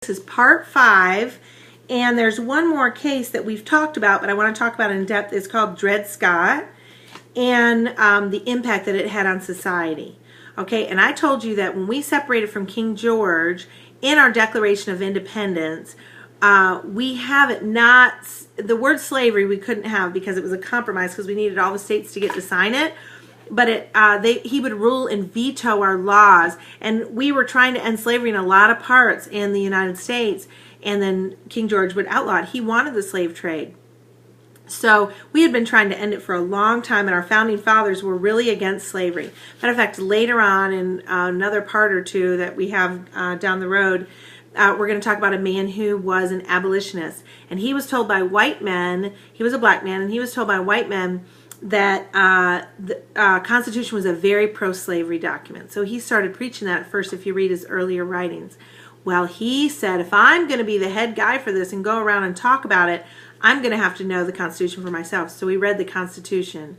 This is part 5, and there's one more case that we've talked about, but I want to talk about in depth. It's called Dred Scott, and the impact that it had on society. Okay, and I told you that when we separated from King George in our Declaration of Independence, we have it not, the word slavery we couldn't have because it was a compromise because we needed all the states to get to sign it. But he would rule and veto our laws, and we were trying to end slavery in a lot of parts in the United States, and then King George would outlaw it. He wanted the slave trade. So we had been trying to end it for a long time, and our founding fathers were really against slavery. Matter of fact, later on in another part or two that we have down the road, we're going to talk about a man who was an abolitionist, and he was told by white men, he was a black man, and he was told by white men that the Constitution was a very pro-slavery document. So he started preaching that at first if you read his earlier writings. Well, he said, if I'm going to be the head guy for this and go around and talk about it, I'm going to have to know the Constitution for myself. So he read the Constitution,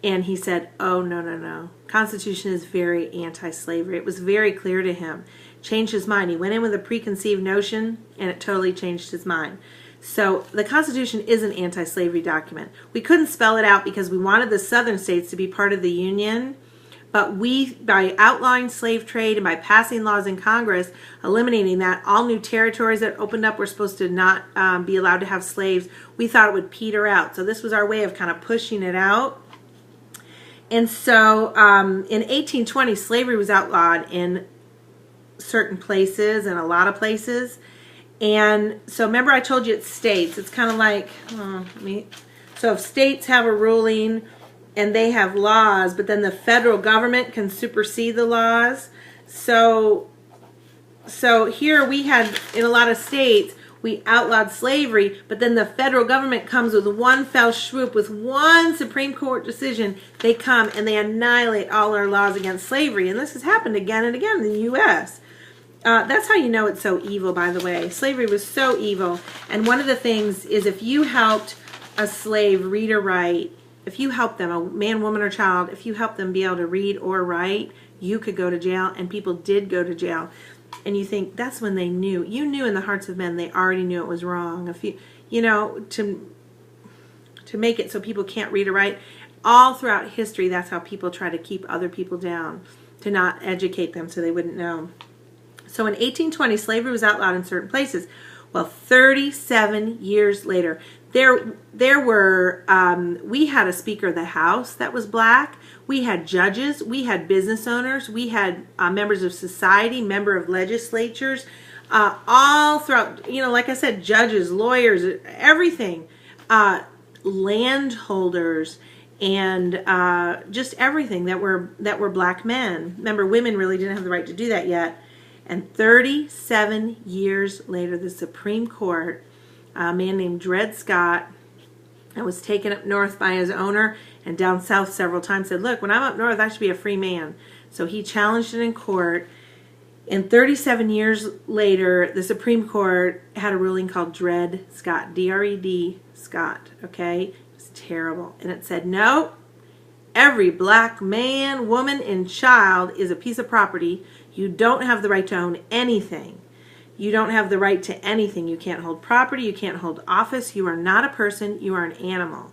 and he said, oh, no, no, no. Constitution is very anti-slavery. It was very clear to him. Changed his mind. He went in with a preconceived notion, and it totally changed his mind. So the Constitution is an anti-slavery document. We couldn't spell it out because we wanted the southern states to be part of the Union, but we, by outlawing slave trade and by passing laws in Congress, eliminating that, all new territories that opened up were supposed to not be allowed to have slaves. We thought it would peter out. So this was our way of kind of pushing it out. And so in 1820, slavery was outlawed in certain places and a lot of places. And so remember I told you it's states. It's kind of like, so if states have a ruling and they have laws, but then the federal government can supersede the laws. So here we had, in a lot of states, we outlawed slavery, but then the federal government comes with one fell swoop, with one Supreme Court decision. They come and they annihilate all our laws against slavery. And this has happened again and again in the U.S. That's how you know it's so evil, by the way. Slavery was so evil. And one of the things is if you helped a slave read or write, if you helped them, a man, woman, or child, if you helped them be able to read or write, you could go to jail, and people did go to jail. And you think that's when they knew. You knew in the hearts of men they already knew it was wrong. If you know, to make it so people can't read or write. All throughout history, that's how people try to keep other people down, to not educate them so they wouldn't know. So in 1820, slavery was outlawed in certain places. Well, 37 years later, there were, we had a Speaker of the House that was black. We had judges. We had business owners. We had members of society, member of legislatures, all throughout, you know, like I said, judges, lawyers, everything, landholders, and just everything that were black men. Remember, women really didn't have the right to do that yet. And 37 years later, the Supreme Court, a man named Dred Scott, that was taken up north by his owner and down south several times, said, look, when I'm up north, I should be a free man. So he challenged it in court. And 37 years later, the Supreme Court had a ruling called Dred Scott, D-R-E-D, Scott, okay? It was terrible. And it said, no, every black man, woman, and child is a piece of property. You don't have the right to own anything. You don't have the right to anything. You can't hold property. You can't hold office. You are not a person. You are an animal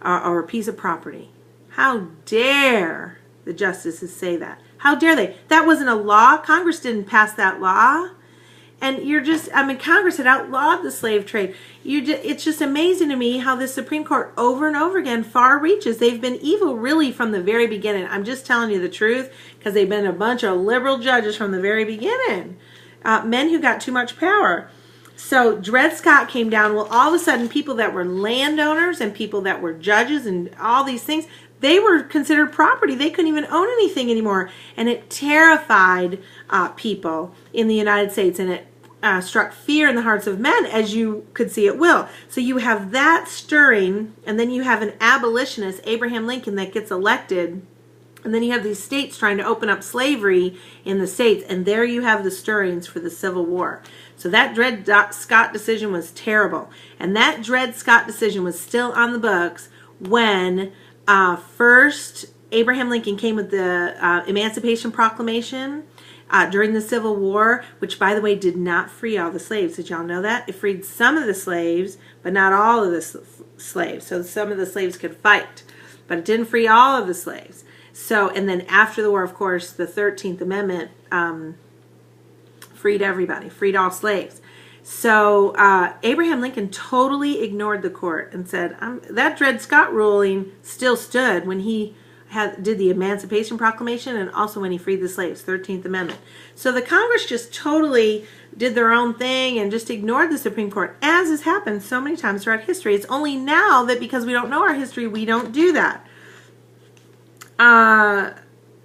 or a piece of property. How dare the justices say that? How dare they? That wasn't a law. Congress didn't pass that law. And you're just, I mean, Congress had outlawed the slave trade. It's just amazing to me how the Supreme Court over and over again far reaches. They've been evil really from the very beginning. I'm just telling you the truth because they've been a bunch of liberal judges from the very beginning. Men who got too much power. So Dred Scott came down. Well, all of a sudden people that were landowners and people that were judges and all these things, they were considered property. They couldn't even own anything anymore. And it terrified people in the United States, and it struck fear in the hearts of men, as you could see it will. So you have that stirring, and then you have an abolitionist, Abraham Lincoln, that gets elected, and then you have these states trying to open up slavery in the states, and there you have the stirrings for the Civil War. So that Dred Scott decision was terrible, and that Dred Scott decision was still on the books when first Abraham Lincoln came with the Emancipation Proclamation. during the Civil War, which, by the way, did not free all the slaves. Did y'all know that? It freed some of the slaves, but not all of the slaves. So some of the slaves could fight, but it didn't free all of the slaves. So, and then after the war, of course, the 13th Amendment freed everybody, freed all slaves. So Abraham Lincoln totally ignored the court and said, that Dred Scott ruling still stood when he did the Emancipation Proclamation and also when he freed the slaves, 13th Amendment. So the Congress just totally did their own thing and just ignored the Supreme Court, as has happened so many times throughout history. It's only now that because we don't know our history, we don't do that.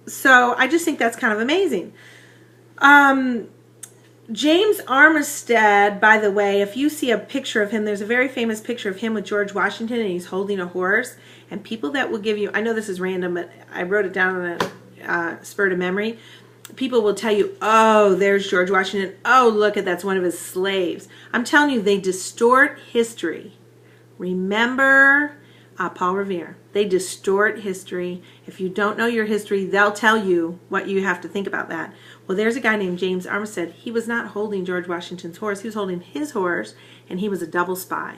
So I just think that's kind of amazing. James Armistead, by the way, if you see a picture of him, there's a very famous picture of him with George Washington, and he's holding a horse. And people that will give you, I know this is random, but I wrote it down on a spur of memory. People will tell you, oh, there's George Washington. Oh, look at that's one of his slaves. I'm telling you, they distort history. Remember Paul Revere. They distort history. If you don't know your history, they'll tell you what you have to think about that. Well, there's a guy named James Armistead. He was not holding George Washington's horse. He was holding his horse, and he was a double spy.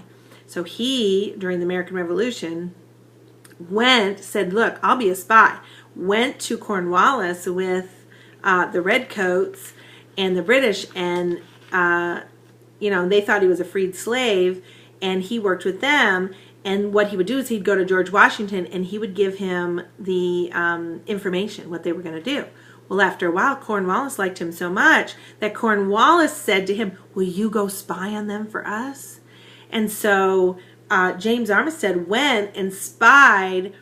So he, during the American Revolution, said, look, I'll be a spy. Went to Cornwallis with the Redcoats and the British, and, they thought he was a freed slave, and he worked with them. And what he would do is he'd go to George Washington, and he would give him the information, what they were going to do. Well, after a while, Cornwallis liked him so much that Cornwallis said to him, will you go spy on them for us? And so James Armistead went and spied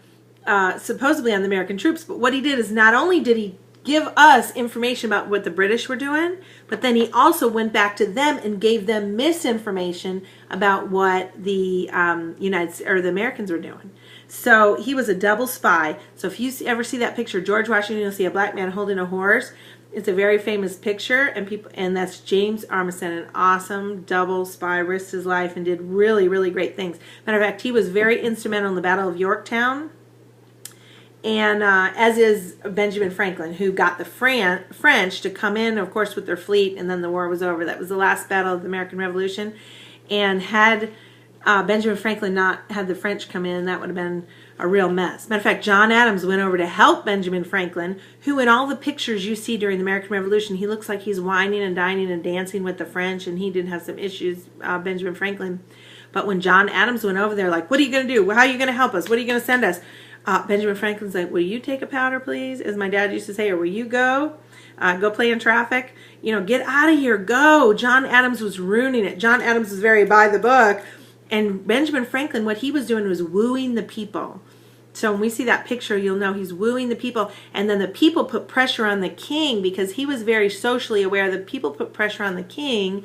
supposedly on the American troops. But what he did is not only did he give us information about what the British were doing, but then he also went back to them and gave them misinformation about what the the Americans were doing. So he was a double spy. So if you ever see that picture, George Washington, you'll see a black man holding a horse. It's a very famous picture, and that's James Armistead, an awesome double spy, risked his life and did really, really great things. Matter of fact, he was very instrumental in the Battle of Yorktown. And as is Benjamin Franklin, who got the French to come in, of course, with their fleet, and then the war was over. That was the last battle of the American Revolution. And had Benjamin Franklin not had the French come in, that would have been a real mess. Matter of fact, John Adams went over to help Benjamin Franklin, who in all the pictures you see during the American Revolution, he looks like he's whining and dining and dancing with the French, and he did have some issues, Benjamin Franklin. But when John Adams went over there, like, what are you going to do? How are you going to help us? What are you going to send us? Benjamin Franklin's like, will you take a powder, please? As my dad used to say, or will you go play in traffic? Get out of here, go. John Adams was ruining it. John Adams was very by the book. And Benjamin Franklin, what he was doing was wooing the people. So when we see that picture, you'll know he's wooing the people. And then the people put pressure on the king because he was very socially aware. The people put pressure on the king,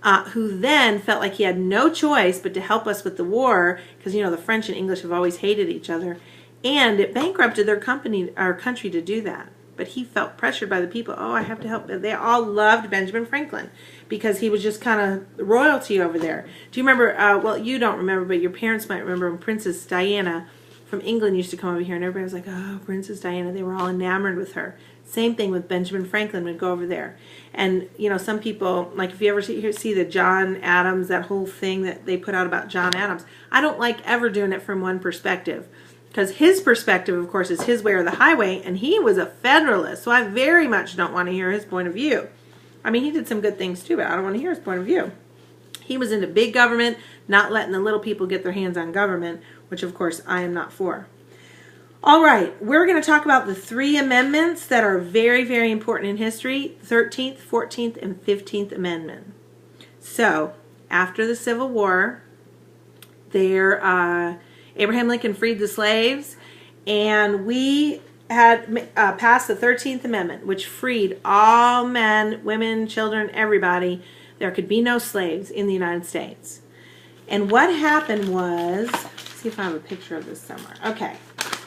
who then felt like he had no choice but to help us with the war. Because, the French and English have always hated each other. And it bankrupted our country to do that. But he felt pressured by the people. Oh, I have to help. They all loved Benjamin Franklin because he was just kind of royalty over there. Do you remember, well, you don't remember, but your parents might remember when Princess Diana from England used to come over here, and everybody was like, oh, Princess Diana. They were all enamored with her. Same thing with Benjamin Franklin would go over there. And, some people, like if you ever see the John Adams, that whole thing that they put out about John Adams, I don't like ever doing it from one perspective. Because his perspective, of course, is his way or the highway, and he was a Federalist, so I very much don't want to hear his point of view. I mean, he did some good things too, but I don't want to hear his point of view. He was into big government, not letting the little people get their hands on government, which, of course, I am not for. All right, we're going to talk about the 3 amendments that are very, very important in history, 13th, 14th, and 15th Amendment. So, after the Civil War, Abraham Lincoln freed the slaves, and we had passed the 13th Amendment, which freed all men, women, children, everybody. There could be no slaves in the United States. And what happened was, let's see if I have a picture of this somewhere. Okay,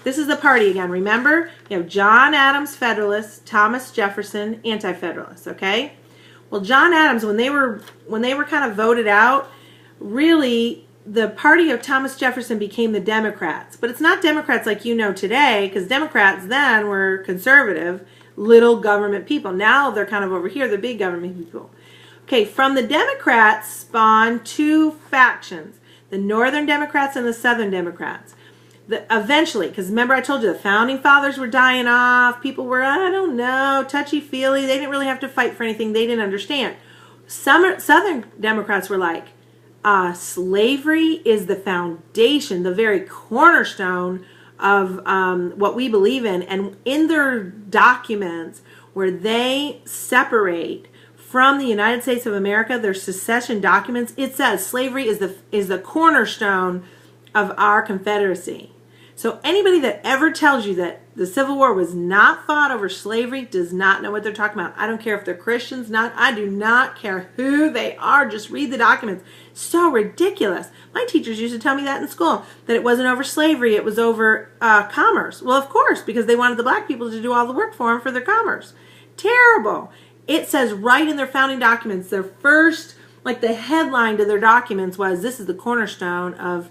this is the party again. Remember, you have John Adams, Federalist, Thomas Jefferson, Anti-Federalist. Okay, well, John Adams, when they were kind of voted out, really, the party of Thomas Jefferson became the Democrats. But it's not Democrats like today, because Democrats then were conservative, little government people. Now they're kind of over here, the big government people. Okay, from the Democrats spawned two factions, the Northern Democrats and the Southern Democrats. Eventually, because remember I told you the Founding Fathers were dying off, people were, I don't know, touchy-feely, they didn't really have to fight for anything, they didn't understand. Southern Democrats were like, slavery is the foundation, the very cornerstone of what we believe in. And in their documents where they separate from the United States of America, their secession documents, it says slavery is the cornerstone of our Confederacy. So anybody that ever tells you that the Civil War was not fought over slavery does not know what they're talking about. I don't care if they're Christians, I do not care who they are. Just read the documents. So ridiculous. My teachers used to tell me that in school, that it wasn't over slavery, it was over commerce. Well, of course, because they wanted the black people to do all the work for them for their commerce. Terrible. It says right in their founding documents, their first, like the headline to their documents was, this is the cornerstone of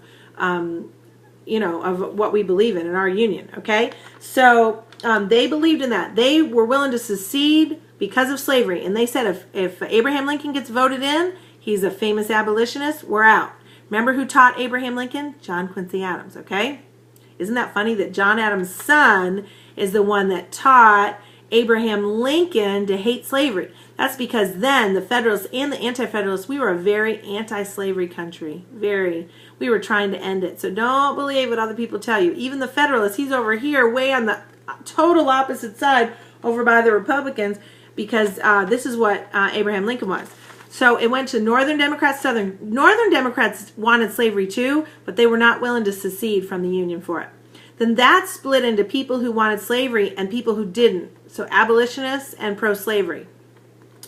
of what we believe in our union, okay? So they believed in that. They were willing to secede because of slavery. And they said if Abraham Lincoln gets voted in, he's a famous abolitionist, we're out. Remember who taught Abraham Lincoln? John Quincy Adams, okay? Isn't that funny that John Adams' son is the one that taught Abraham Lincoln to hate slavery? That's because then the Federalists and the Anti-Federalists, we were a very anti-slavery country. We were trying to end it. So don't believe what other people tell you. Even the Federalists, he's over here way on the total opposite side over by the Republicans, because this is what Abraham Lincoln was. So it went to Northern Democrats, Southern. Northern Democrats wanted slavery too, but they were not willing to secede from the Union for it. Then that split into people who wanted slavery and people who didn't. So abolitionists and pro-slavery.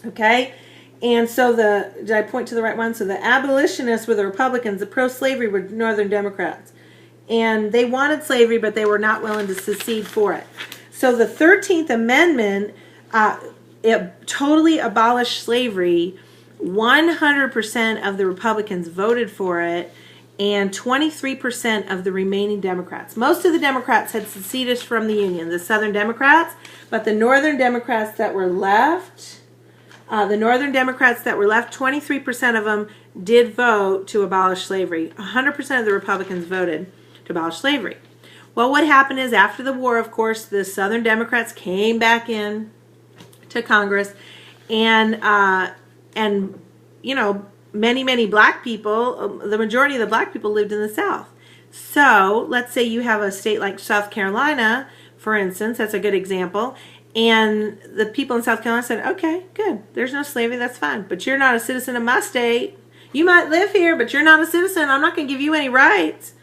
Okay? And so did I point to the right one? So the abolitionists were the Republicans, the pro-slavery were Northern Democrats. And they wanted slavery, but they were not willing to secede for it. So the 13th Amendment, it totally abolished slavery. 100% of the Republicans voted for it, and 23% of the remaining Democrats. Most of the Democrats had seceded from the Union, the Southern Democrats, but the Northern Democrats that were left, 23% of them did vote to abolish slavery. 100% of the Republicans voted to abolish slavery. Well, what happened is after the war, of course, the Southern Democrats came back in to Congress, and many black people, the majority of the black people lived in the South. So let's say you have a state like South Carolina, for instance, that's a good example, and the people in South Carolina said, okay, good, there's no slavery, that's fine, but you're not a citizen of my state. You might live here, but you're not a citizen. I'm not going to give you any rights.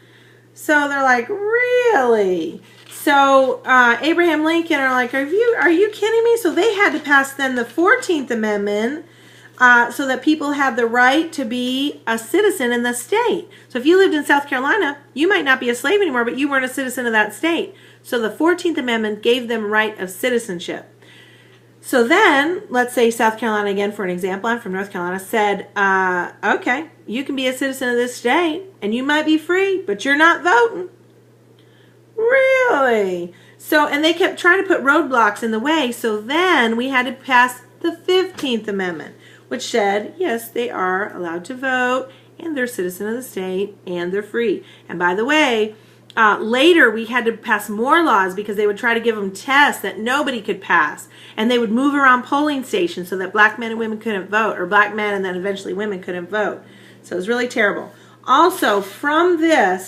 So they're like, really? So Abraham Lincoln are like, are you kidding me? So they had to pass then the 14th Amendment, so that people have the right to be a citizen in the state. So if you lived in South Carolina, you might not be a slave anymore, but you weren't a citizen of that state. So the 14th Amendment gave them right of citizenship. So then, let's say South Carolina, again for an example, I'm from North Carolina, said, okay, you can be a citizen of this state, and you might be free, but you're not voting. Really? So, and they kept trying to put roadblocks in the way, so then we had to pass the 15th Amendment, which said, yes, they are allowed to vote, and they're a citizen of the state, and they're free. And by the way, later we had to pass more laws because they would try to give them tests that nobody could pass. And they would move around polling stations so that black men and women couldn't vote, or black men and then eventually women couldn't vote. So it was really terrible. Also, from this,